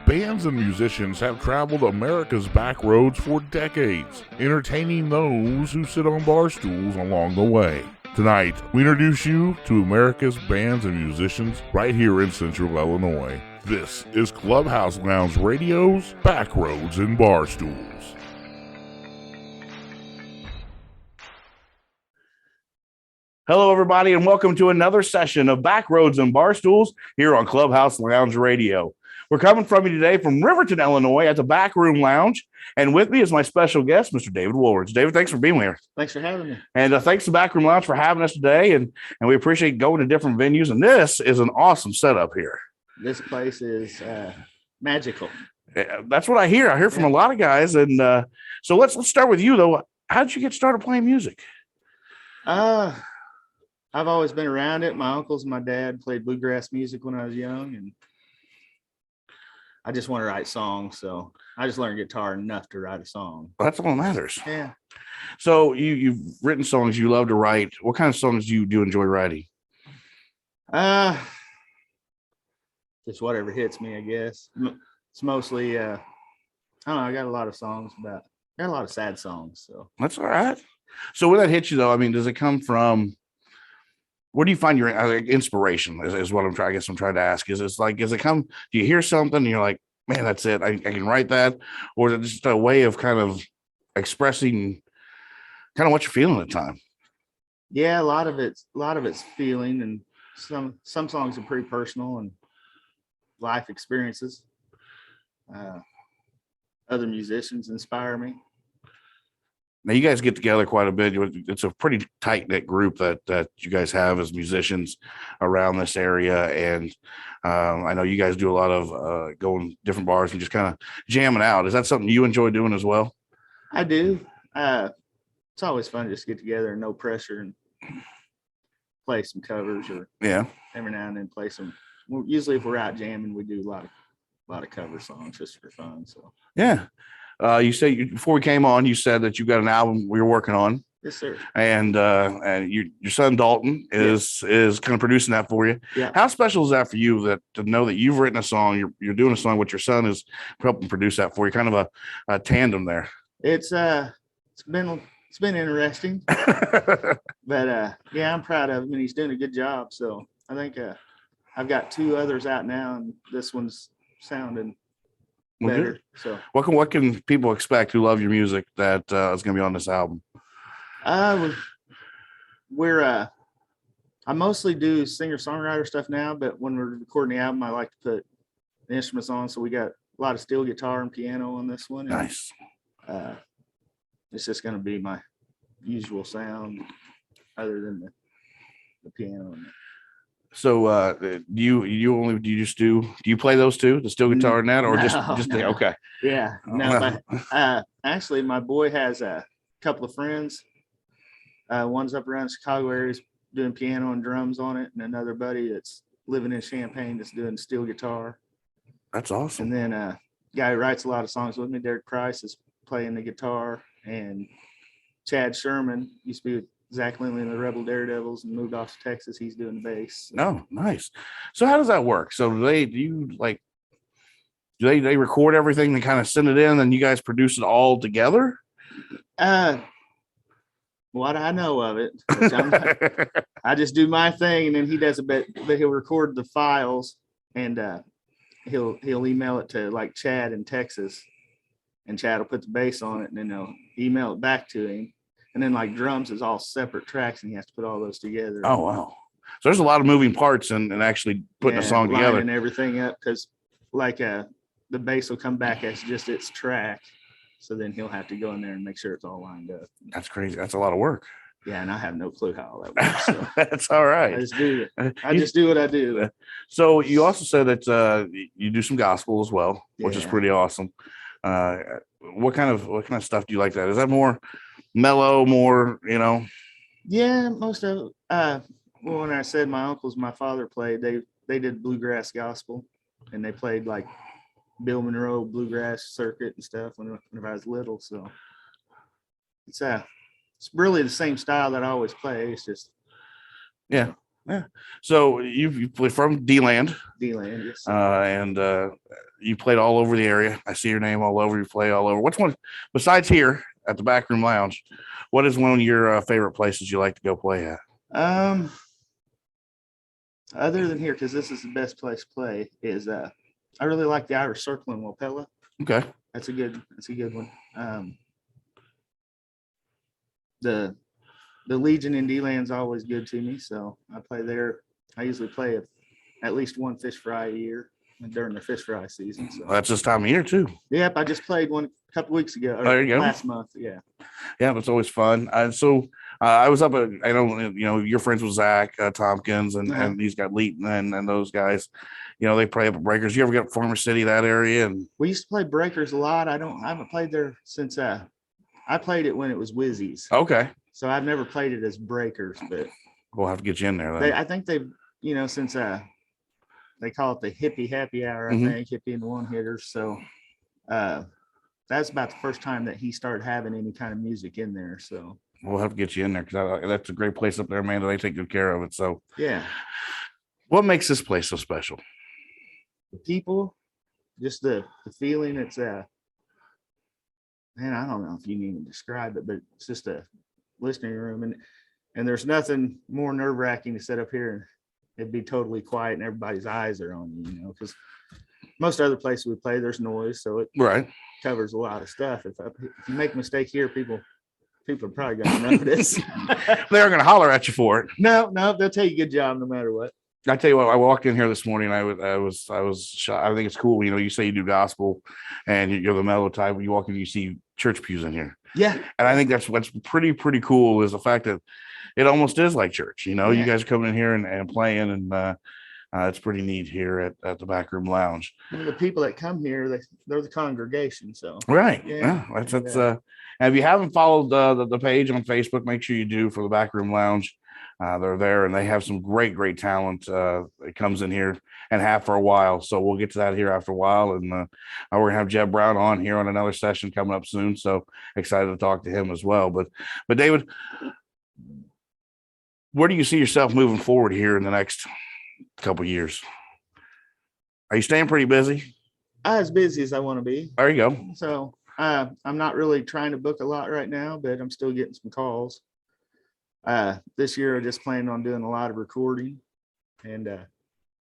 Bands and musicians have traveled America's back roads for decades, entertaining those who sit on bar stools along the way. Tonight, we introduce you to America's bands and musicians right here in Central Illinois. This is Clubhouse Lounge Radio's Backroads N BarStools. Hello, everybody, and welcome to another session of Backroads N BarStools here on Clubhouse Lounge Radio. We're coming from you today from Riverton, Illinois at the Backroom Lounge, and with me is my special guest, Mr. David Woolridge. David, thanks for being here. Thanks for having me. And thanks to Backroom Lounge for having us today, and we appreciate going to different venues, and this is an awesome setup here. This place is magical. That's what I hear. I hear from a lot of guys, and so let's start with you, though. How did you get started playing music? I've always been around it. My uncles and my dad played bluegrass music when I was young, and I just want to write songs. So I just learned guitar enough to write a song. Well, that's all that matters. Yeah. So you've written songs you love to write. What kind of songs do you enjoy writing? Just whatever hits me, I guess. It's mostly, I don't know. I got a lot of songs got a lot of sad songs. So that's all right. So when that hits you, though, I mean, does it come from? Where do you find your inspiration? Is what I'm trying to ask. Does it come? Do you hear something and you're like, man, that's it. I can write that, or is it just a way of kind of expressing kind of what you're feeling at the time? Yeah, a lot of it's feeling, and some songs are pretty personal and life experiences. Other musicians inspire me. Now, you guys get together quite a bit. It's a pretty tight-knit group that you guys have as musicians around this area. And I know you guys do a lot of going different bars and just kind of jamming out. Is that something you enjoy doing as well? I do. It's always fun to just get together and no pressure and play some covers, or every now and then play some. Usually if we're out jamming, we do a lot of cover songs just for fun. So yeah. You say before we came on, you said that you got an album you're working on. Yes, sir. And your son Dalton is kind of producing that for you. Yeah. How special is that for you to know that you've written a song, you're doing a song with your son is helping produce that for you? Kind of a tandem there. It's been interesting, but yeah, I'm proud of him and he's doing a good job. So I think I've got 2 others out now, and this one's sounding better. So what can people expect who love your music that is going to be on this album? I mostly do singer-songwriter stuff now, but when we're recording the album, I like to put the instruments on. So we got a lot of steel guitar and piano on this one. Nice. And, it's just going to be my usual sound, other than the piano. So do you play those two, the steel guitar and that, or no. Okay? Yeah, no. Actually, my boy has a couple of friends. One's up around the Chicago area doing piano and drums on it, and another buddy that's living in Champaign that's doing steel guitar. That's awesome. And then a guy who writes a lot of songs with me, Derek Price, is playing the guitar, and Chad Sherman used to be with Zach Lindley and the Rebel Daredevils and moved off to Texas. He's doing the bass. Oh, nice. So how does that work? So do they record everything and kind of send it in, and you guys produce it all together? What I know of it, I just do my thing, and then he does a bit, but he'll record the files, and he'll email it to like Chad in Texas, and Chad will put the bass on it, and then he'll email it back to him. And then like drums is all separate tracks, and he has to put all those together. Oh, wow. So there's a lot of moving parts and actually putting a song together. And everything up, because like the bass will come back as just its track. So then he'll have to go in there and make sure it's all lined up. That's crazy. That's a lot of work. Yeah, and I have no clue how all that works. So that's all right. I just do it. I just do what I do. So you also said that you do some gospel as well, which is pretty awesome. What kind of stuff do you like that? Is that more mellow, more, Yeah, most of it. Well, when I said my uncles, my father played, they did bluegrass gospel, and they played like Bill Monroe bluegrass circuit and stuff whenever I was little. So it's really the same style that I always play. It's just Yeah. So you played from D-Land, D-Land, yes. and you played all over the area. I see your name all over. You play all over. What's one besides here at the Backroom Lounge? What is one of your favorite places you like to go play at? Other than here, because this is the best place to play, is I really like the Irish Circle in Wapella. Okay. That's a good one. The Legion in D-Land's always good to me, so I play there. I usually play at least one fish fry a year during the fish fry season. So Well, that's this time of year too. Yep, I just played one a couple weeks ago. Or there you go. Last month, yeah. Yeah, it's always fun. I was up at, I know you're friends with Zach Tompkins and these guys, Leeton and those guys. They play up at Breakers. You ever get Farmer City, that area? And we used to play Breakers a lot. I haven't played there since I played it when it was Wizzies. Okay. So I've never played it as Breakers, but we'll have to get you in there then. I think they've, since they call it the hippie happy hour, I think, hippie and the one hitters. So that's about the first time that he started having any kind of music in there. So we'll have to get you in there because that's a great place up there, man. They take good care of it. So yeah. What makes this place so special? The people, just the feeling. It's man, I don't know if you need to describe it, but it's just a listening room, and there's nothing more nerve-wracking to sit up here and it'd be totally quiet and everybody's eyes are on you, because most other places we play, there's noise, so it covers a lot of stuff. If you make a mistake here, people are probably going to notice. They're going to holler at you for it. No, they'll tell you good job no matter what. I tell you what, I walked in here this morning. I was shocked. I think it's cool. You say you do gospel, and you're the mellow type. When you walk in, you see church pews in here. Yeah, and I think that's what's pretty cool is the fact that it almost is like church. You guys are coming in here and playing, and it's pretty neat here at the Backroom Lounge. The people that come here, they're the congregation. So right, yeah, that's. And if you haven't followed the page on Facebook, make sure you do for the Backroom Lounge. They're there and they have some great talent that comes in here and have for a while. So we'll get to that here after a while. And we're going to have Jeb Brown on here on another session coming up soon. So excited to talk to him as well. But David, where do you see yourself moving forward here in the next couple of years? Are you staying pretty busy? As busy as I want to be. There you go. So I'm not really trying to book a lot right now, but I'm still getting some calls. This year I just plan on doing a lot of recording, and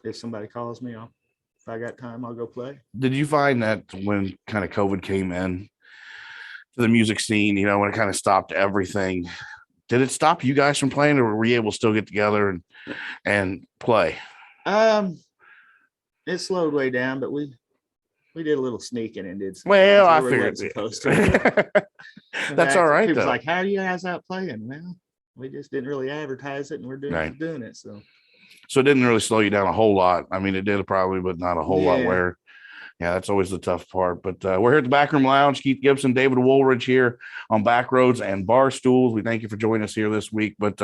if somebody calls me, if I got time, I'll go play. Did you find that when kind of COVID came in to the music scene, when it kind of stopped everything, did it stop you guys from playing, or were you able to still get together and play? It slowed way down, but we did a little sneaking and did some. Well, I figured supposed to. That's all right. People's like, how are you guys out playing? Well, we just didn't really advertise it, and we're doing it. So it didn't really slow you down a whole lot. I mean, it did probably, but not a whole lot. Where, that's always the tough part. But we're here at the Backroom Lounge. Keith Gibson, David Woolridge here on Backroads and Barstools. We thank you for joining us here this week. But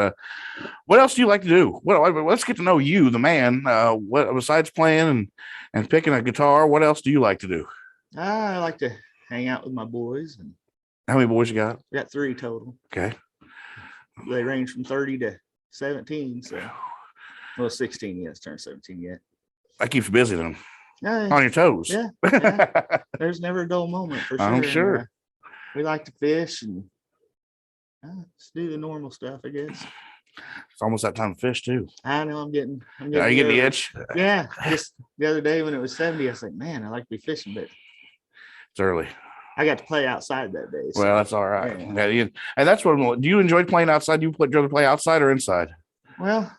what else do you like to do? Let's get to know you, the man. What besides playing and picking a guitar? What else do you like to do? I like to hang out with my boys. And how many boys you got? We got 3 total. Okay. They range from 30 to 17. So, 16 yet. It's turned 17 yet. That keeps you busy then. On your toes. Yeah. There's never a dull moment for sure. I'm sure. And, we like to fish and just do the normal stuff, I guess. It's almost that time to fish too. I know. I'm getting. Are you getting the itch? Yeah. Just the other day when it was 70, I was like, man, I like to be fishing, but it's early. I got to play outside that day. So. Well, that's all right. Yeah. And that's what. Do you enjoy playing outside? Do you rather play outside or inside? Well,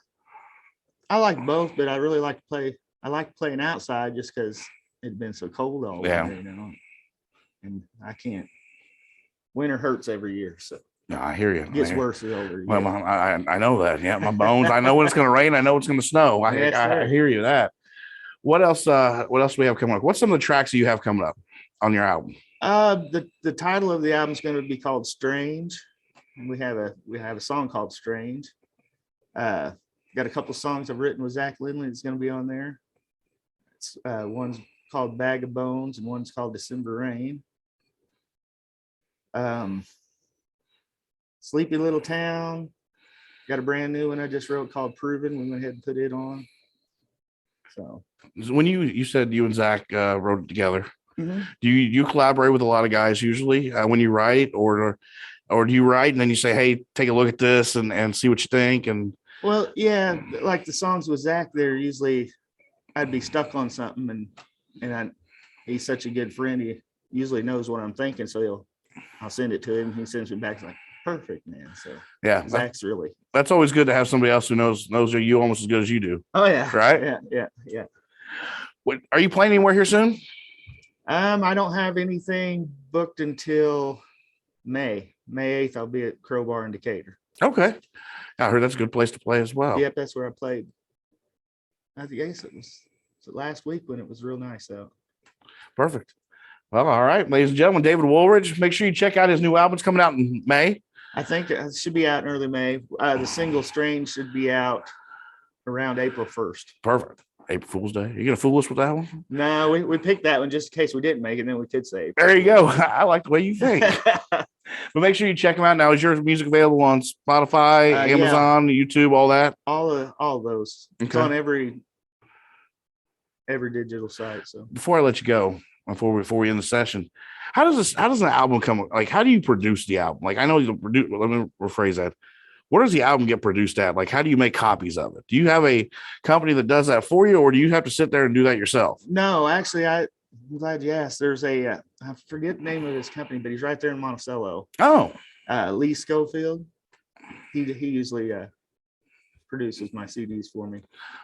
I like both, but I really like to play. I like playing outside just because it's been so cold all day, and I can't. Winter hurts every year, so. No, I hear you. It gets worse as older. Well, I know that. Yeah, my bones. I know when it's going to rain. I know it's going to snow. I hear you. That. What else? What else do we have coming up? What's some of the tracks that you have coming up on your album? The title of the album is going to be called Strange, and we have a song called Strange. Got a couple songs I've written with Zach Lindley that's going to be on there. It's one's called Bag of Bones and one's called December Rain. Sleepy Little Town, got a brand new one I just wrote called Proven. We went ahead and put it on. So when you said you and Zach wrote it together, mm-hmm. do you collaborate with a lot of guys usually when you write, or do you write and then you say, hey, take a look at this and see what you think? And well, yeah, like the songs with Zach, they're usually I'd be stuck on something, and he's such a good friend. He usually knows what I'm thinking, so I'll send it to him. He sends me back like, perfect, man. So yeah, Zach's really. That's always good to have somebody else who knows you almost as good as you do. Oh yeah, right? Yeah. What, are you playing anywhere here soon? I don't have anything booked until May 8th. I'll be at Crowbar in Decatur. Okay, I heard that's a good place to play as well. Yep, that's where I played. I guess it was last week when it was real nice out. Perfect. Well, all right, ladies and gentlemen, David Woolridge. Make sure you check out his new album's coming out in May. I think it should be out in early May. The single Strange should be out around April 1st. Perfect. April Fool's Day. You gonna fool us with that one? No, we picked that one just in case we didn't make it, then we could say. There you go. I like the way you think. But make sure you check them out now. Is your music available on Spotify, Amazon, YouTube, all that? All of those. Okay. It's on every digital site. So before I let you go, before we end the session, how does an album come? Like, how do you produce the album? Like, I know you produce. Let me rephrase that. Where does the album get produced at? Like, how do you make copies of it? Do you have a company that does that for you, or do you have to sit there and do that yourself? No, actually, I'm glad you asked. There's I forget the name of his company, but he's right there in Monticello. Oh, Lee Schofield. He usually produces my CDs for me.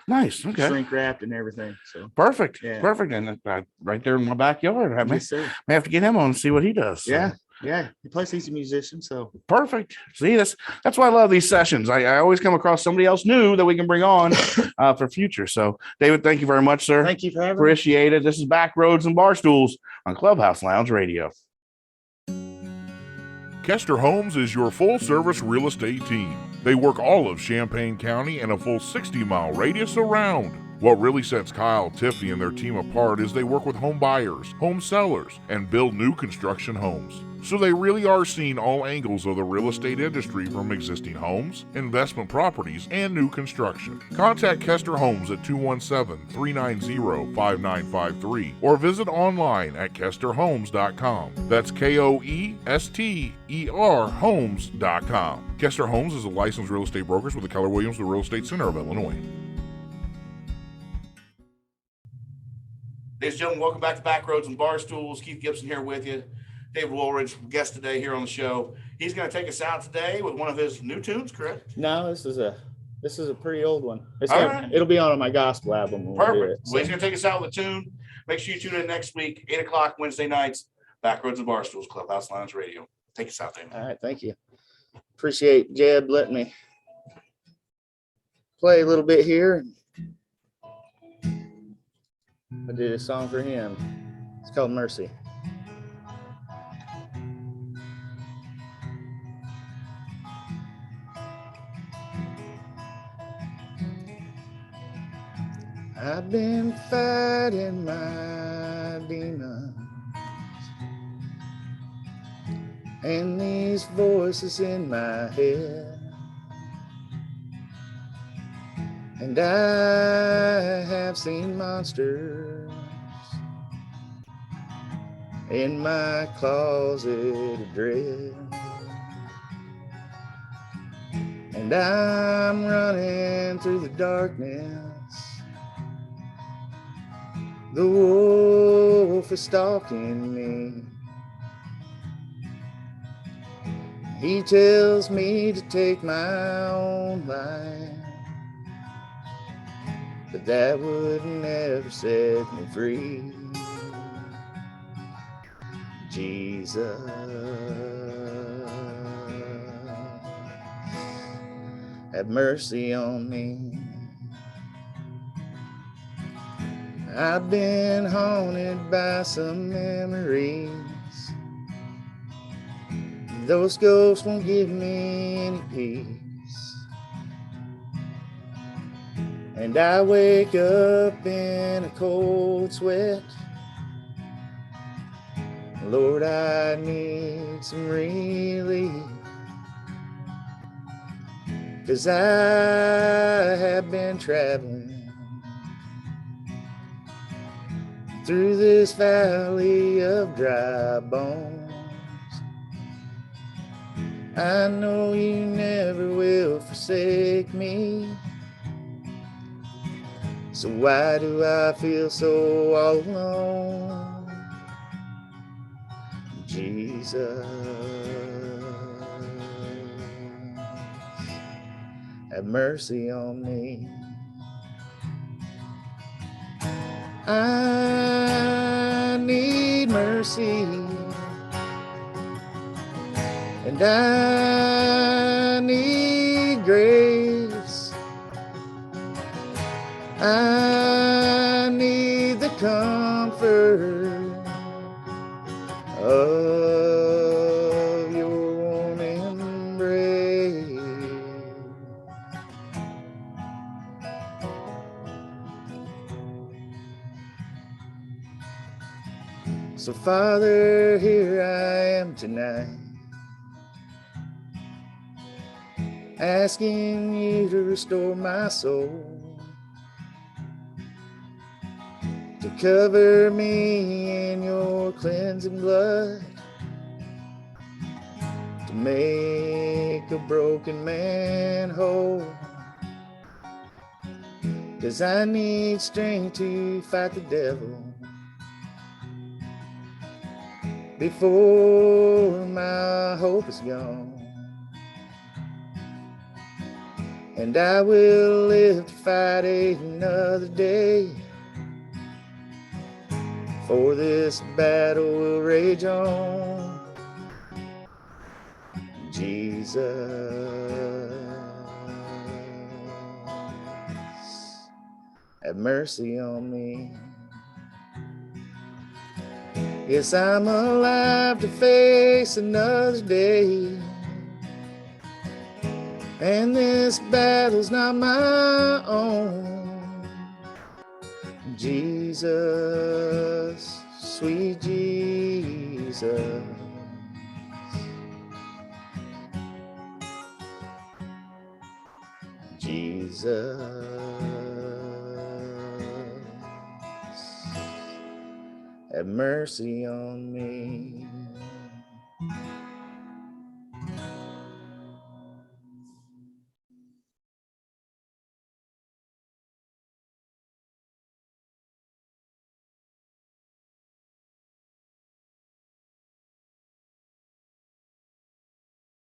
Nice. Okay. Shrink wrapped and everything. So perfect. Yeah. Perfect. And right there in my backyard. I may have to get him on and see what he does. So. Yeah. Plus he's a musician. So perfect. See, that's why I love these sessions. I always come across somebody else new that we can bring on for future. So David, thank you very much, sir. Thank you for having me. Appreciate it. This is Backroads N BarStools on Clubhouse Lounge Radio. Kester Homes is your full-service real estate team. They work all of Champaign County and a full 60-mile radius around. What really sets Kyle, Tiffany, and their team apart is they work with home buyers, home sellers, and build new construction homes. So they really are seeing all angles of the real estate industry, from existing homes, investment properties, and new construction. Contact Kester Homes at 217-390-5953 or visit online at kesterhomes.com. That's KOESTER homes.com. Kester Homes is a licensed real estate broker with the Keller Williams, the Real Estate Center of Illinois. Ladies and gentlemen, welcome back to Backroads N BarStools. Keith Gibson here with you. David Woolridge, guest today here on the show. He's going to take us out today with one of his new tunes, correct? No, this is a pretty old one. Right. It'll be on my gospel album. Perfect. Well, he's going to take us out with a tune. Make sure you tune in next week, 8 o'clock Wednesday nights, Backroads N BarStools, Clubhouse Lounge Radio. Take us out, David. All right, thank you. Appreciate Jeb letting me play a little bit here. I did a song for him. It's called Mercy. I've been fighting my demons and these voices in my head, and I have seen monsters in my closet of dread, and I'm running through the darkness. The wolf is stalking me. He tells me to take my own life, but that would never set me free. Jesus, have mercy on me. I've been haunted by some memories. Those ghosts won't give me any peace. And I wake up in a cold sweat. Lord, I need some relief. 'cause I have been traveling through this valley of dry bones. I know you never will forsake me, so why do I feel so all alone? Jesus, have mercy on me. I need mercy, and I need grace. I need the comfort of your warm embrace. So Father, here I am tonight, asking you to restore my soul, to cover me in your cleansing blood, to make a broken man whole. 'Cause I need strength to fight the devil before my hope is gone. And I will live to fight another day, for this battle will rage on. Jesus, have mercy on me. Yes, I'm alive to face another day, and this battle's not my own. Jesus, sweet Jesus, Jesus, have mercy on me.